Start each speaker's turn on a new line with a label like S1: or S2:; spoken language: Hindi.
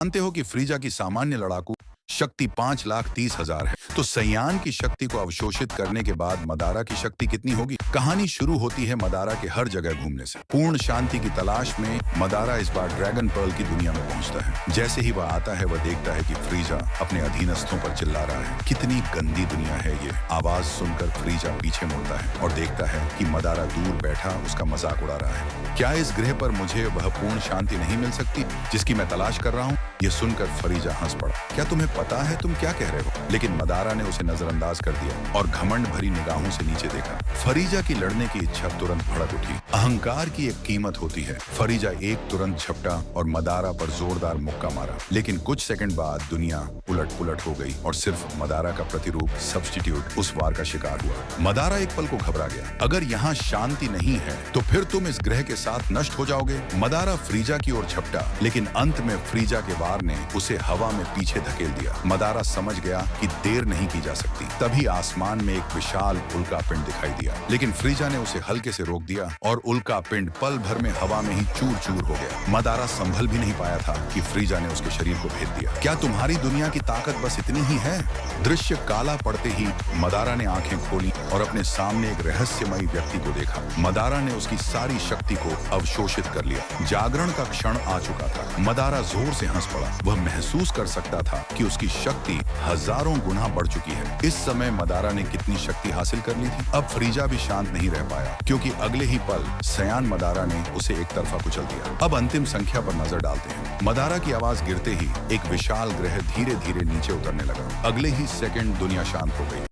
S1: जानते हो कि फ्रीजा की सामान्य लड़ाकू शक्ति 5,30,000 है, तो सयान की शक्ति को अवशोषित करने के बाद मदारा की शक्ति कितनी होगी? कहानी शुरू होती है मदारा के हर जगह घूमने से। पूर्ण शांति की तलाश में मदारा इस बार ड्रैगन पर्ल की दुनिया में पहुंचता है। जैसे ही वह आता है, वह देखता है कि फ्रीजा अपने अधीनस्थों पर चिल्ला रहा है। कितनी गंदी दुनिया है ये। आवाज सुनकर फ्रीजा पीछे मुड़ता है और देखता है कि मदारा दूर बैठा उसका मजाक उड़ा रहा है। क्या इस ग्रह पर मुझे वह पूर्ण शांति नहीं मिल सकती जिसकी मैं तलाश कर रहा हूँ? ये सुनकर फरीजा हंस पड़ा। क्या तुम्हें पता है तुम क्या कह रहे हो? लेकिन मदारा ने उसे नजरअंदाज कर दिया और घमंड भरी निगाहों से नीचे देखा। फरीजा की लड़ने की इच्छा तुरंत भड़क उठी। अहंकार की एक कीमत होती है। फरीजा एक तुरंत झपटा और मदारा पर जोरदार मुक्का मारा, लेकिन कुछ सेकंड बाद दुनिया उलट पुलट हो गई और सिर्फ मदारा का प्रतिरूप सब्स्टिट्यूट उस वार का शिकार हुआ। मदारा एक पल को घबरा गया। अगर यहाँ शांति नहीं है तो फिर तुम इस ग्रह के साथ नष्ट हो जाओगे। मदारा फ्रीजा की ओर झपटा, लेकिन अंत में फ्रीजा के वार ने उसे हवा में पीछे धकेल दिया। मदारा समझ गया कि देर नहीं की जा सकती। तभी आसमान में एक विशाल उल्का पिंड दिखाई दिया, लेकिन फ्रीजा ने उसे हल्के से रोक दिया और उल्का पिंड पल भर में हवा में ही चूर चूर हो गया। मदारा संभल भी नहीं पाया था कि फ्रीजा ने उसके शरीर को भेद दिया। क्या तुम्हारी दुनिया की ताकत बस इतनी ही है? दृश्य काला पड़ते ही मदारा ने आंखें खोली और अपने सामने एक रहस्यमयी व्यक्ति को देखा। मदारा ने उसकी सारी शक्ति को अवशोषित कर लिया। जागरण का क्षण आ चुका था। मदारा जोर से हंस पड़ा। वह महसूस कर सकता था कि उसकी शक्ति हजारों गुना बढ़ चुकी है। इस समय मदारा ने कितनी शक्ति हासिल कर ली थी? अब फ्रीजा भी शांत नहीं रह पाया, क्योंकि अगले ही पल सयान मदारा ने उसे एक तरफा कुचल दिया। अब अंतिम संख्या पर नजर डालते हैं। मदारा की आवाज गिरते ही एक विशाल ग्रह धीरे धीरे नीचे उतरने लगा। अगले ही सेकंड दुनिया शांत हो गई।